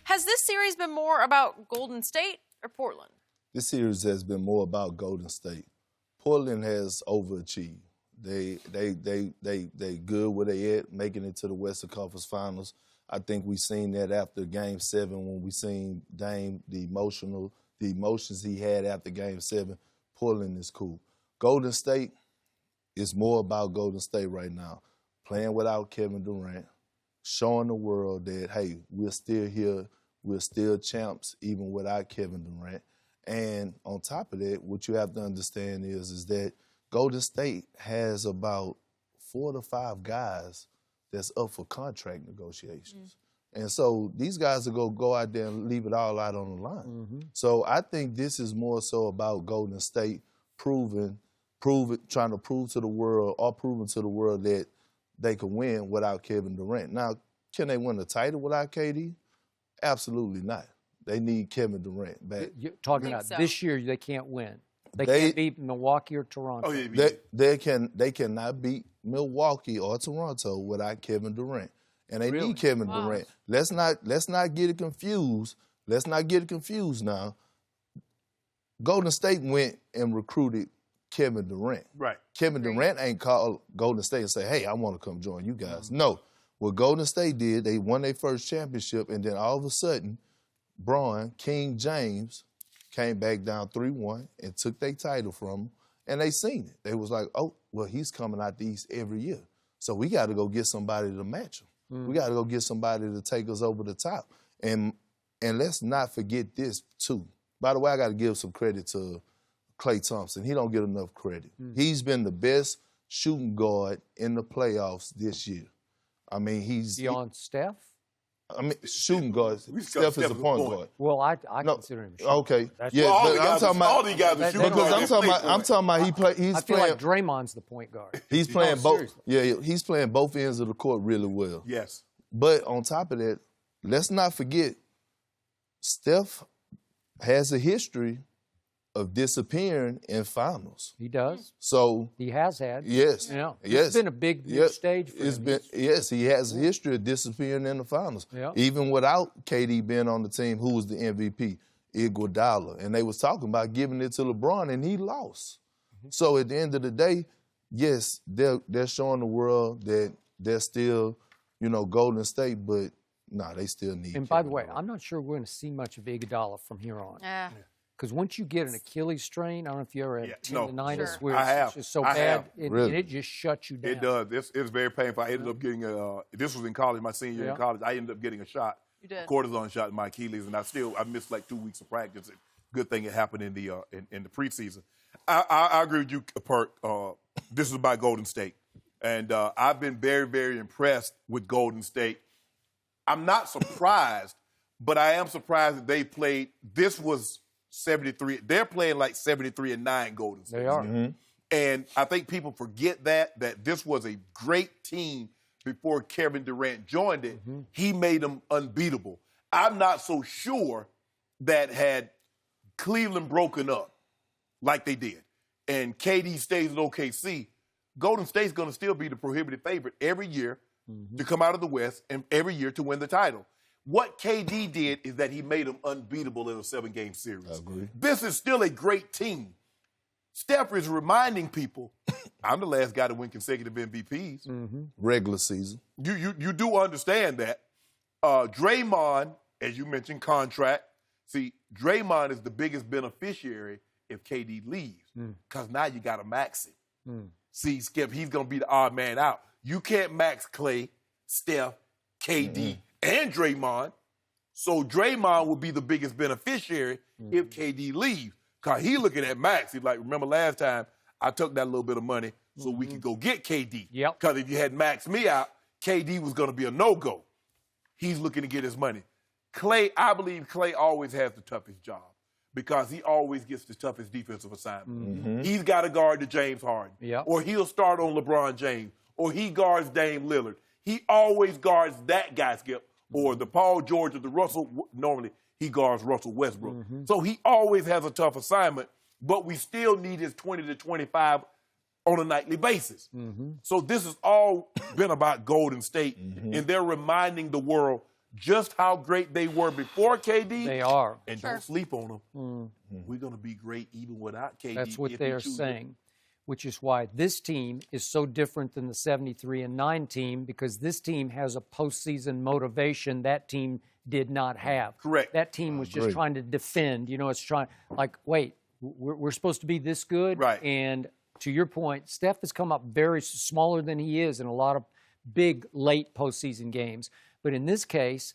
Has this series been more about Golden State or Portland? This series has been more about Golden State. Portland has overachieved. They good where they at, making it to the Western Conference Finals. I think we seen that after Game 7 when we seen Dame, the emotions he had after Game 7. Portland is cool. Golden State is more about Golden State right now. Playing without Kevin Durant, showing the world that, hey, we're still here, we're still champs even without Kevin Durant. And on top of that, what you have to understand is that Golden State has about 4 to 5 guys that's up for contract negotiations. And so these guys are going to go out there and leave it all out on the line. So I think this is more so about Golden State trying to prove to the world or proving to the world that they can win without Kevin Durant. Now, can they win the title without KD? Absolutely not. They need Kevin Durant back. You're talking about this year, they can't win. They can't beat Milwaukee or Toronto. Oh, yeah, they cannot beat Milwaukee or Toronto without Kevin Durant. And they need Kevin Durant. Let's not get it confused. Let's not get it confused now. Golden State went and recruited Kevin Durant. Right. Kevin Durant ain't called Golden State and say, hey, I want to come join you guys. No. What Golden State did, they won their first championship, and then all of a sudden, King James, came back down 3-1 and took their title from them, and they seen it. They was like, oh, well, he's coming out the East every year. So we got to go get somebody to match him. We got to go get somebody to take us over the top. And let's not forget this, too. By the way, I got to give some credit to Klay Thompson. He don't get enough credit. He's been the best shooting guard in the playoffs this year. I mean, he's... Beyond Steph? I mean, shooting guards. Steph is a point guard. Well, I consider him shooting. Okay. That's Yeah, but I'm talking about... all these guys are shooting Because I'm talking about he's I feel playing... like Draymond's the point guard. He's playing both. Seriously. Yeah, he's playing both ends of the court really well. Yes. But on top of that, let's not forget, Steph has a history of disappearing in finals. He does. So He has had. yes, It's been a big stage for him. Yes, he has a history of disappearing in the finals. Yeah. Even without KD being on the team, who was the MVP, Iguodala, and they was talking about giving it to LeBron, and he lost. So at the end of the day, yes, they're showing the world that they're still, Golden State, but they still need. And by the way, I'm not sure we're going to see much of Iguodala from here on. Yeah. Because once you get an Achilles strain, I don't know if you ever had tendonitis Sure. where it's just so bad, Really? and it just shuts you down. It does. It's very painful. I ended up getting this was in college, my senior year in college. I ended up getting a shot, You did. a cortisone shot in my Achilles, and I missed like 2 weeks of practice. Good thing it happened in the preseason. I agree with you, Perk. This is about Golden State. And I've been very, very impressed with Golden State. I'm not surprised, but I am surprised that they played. This was 73. They're playing like 73-9 Golden State. They are. And I think people forget that this was a great team before Kevin Durant joined it. He made them unbeatable. I'm not so sure that had Cleveland broken up like they did and KD stays at OKC, Golden State's going to still be the prohibitive favorite every year to come out of the West and every year to win the title. What KD did is that he made them unbeatable in a 7-game series. I agree. This is still a great team. Steph is reminding people, I'm the last guy to win consecutive MVPs. Regular season. You do understand that. Draymond, as you mentioned, contract. See, Draymond is the biggest beneficiary if KD leaves because now you got to max it. See, Skip, he's going to be the odd man out. You can't max Klay, Steph, KD, and Draymond. So Draymond will be the biggest beneficiary if KD leaves. Because he looking at max. He's like, remember last time I took that little bit of money so we could go get KD. Yep. Because if you had maxed me out, KD was going to be a no-go. He's looking to get his money. Klay, I believe Klay always has the toughest job because he always gets the toughest defensive assignment. He's got to guard the James Harden. Yep. Or he'll start on LeBron James. Or he guards Dame Lillard. He always guards that guy, Skip. Or the Paul George or the Russell. Normally, he guards Russell Westbrook. So he always has a tough assignment, but we still need his 20 to 25 on a nightly basis. So this has all been about Golden State, and they're reminding the world just how great they were before KD. They are. And Sure. don't sleep on them. We're going to be great even without KD. That's what if they we are choose saying, which is why this team is so different than the 73-9 team, because this team has a postseason motivation that team did not have. Correct. That team was just agree. trying to defend. You know, it's trying, like, wait, we're supposed to be this good? Right. And to your point, Steph has come up very smaller than he is in a lot of big late postseason games. But in this case,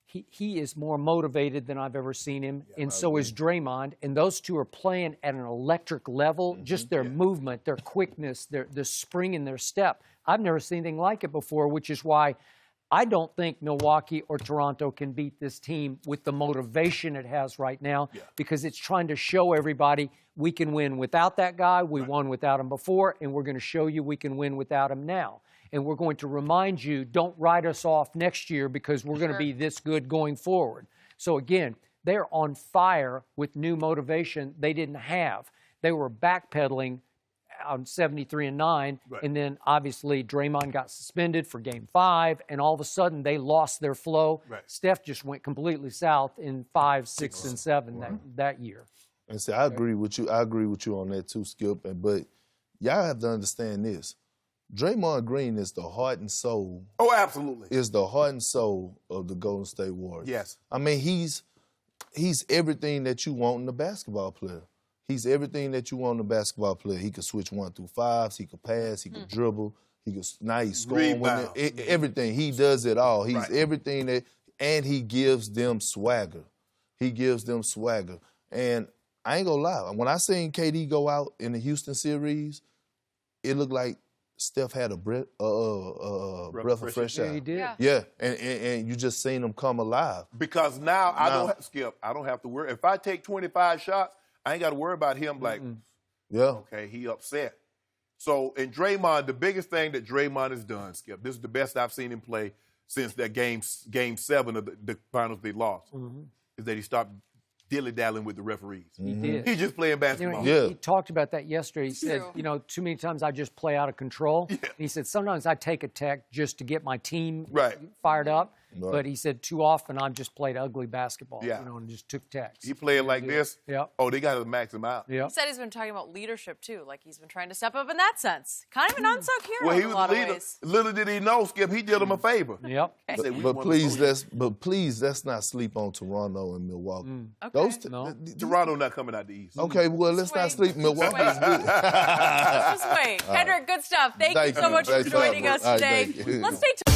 he is more motivated than I've ever seen him, and so is Draymond. And those two are playing at an electric level. Just their movement, their quickness, the spring in their step. I've never seen anything like it before, which is why I don't think Milwaukee or Toronto can beat this team with the motivation it has right now, because it's trying to show everybody we can win without that guy. We won without him before, and we're going to show you we can win without him now. And we're going to remind you, don't write us off next year because we're going to be this good going forward. So again, they're on fire with new motivation they didn't have. They were backpedaling on 73-9, and then obviously Draymond got suspended for Game 5, and all of a sudden they lost their flow. Steph just went completely south in 5, 6, and 7 that year. And see, I agree with you. I agree with you on that too, Skip. But y'all have to understand this. Draymond Green is the heart and soul. Oh, absolutely. Is the heart and soul of the Golden State Warriors. Yes. I mean, he's everything that you want in a basketball player. He's everything that you want in a basketball player. He could switch 1 through 5s. He could pass. He could dribble. Now he's scoring. Everything. He does it all. He's everything that, and he gives them swagger. He gives them swagger. And I ain't gonna lie. When I seen KD go out in the Houston series, it looked like Steph had a breath of fresh air. Yeah, he did. Yeah, and you just seen him come alive. Because now I don't have to worry. If I take 25 shots, I ain't got to worry about him like, okay, he upset. So, in Draymond, the biggest thing that Draymond has done, Skip, this is the best I've seen him play since that game 7 of the finals they lost, is that he stopped dilly-dallying with the referees. He did. He's just playing basketball. He talked about that yesterday. He said, too many times I just play out of control. And he said, sometimes I take a tech just to get my team fired up. But he said, too often I've just played ugly basketball, and just took techs. He playing like this? Oh, they got to max him out. He said he's been talking about leadership, too. Like, he's been trying to step up in that sense. Kind of an unsung hero in a lot of ways. Little did he know, Skip, he did him a favor. But please, let's not sleep on Toronto and Milwaukee. Toronto not coming out the East. Okay, well, let's not sleep. Milwaukee is good. Just wait. Kendrick, good stuff. Thank you so much for joining us today. Let's stay tuned.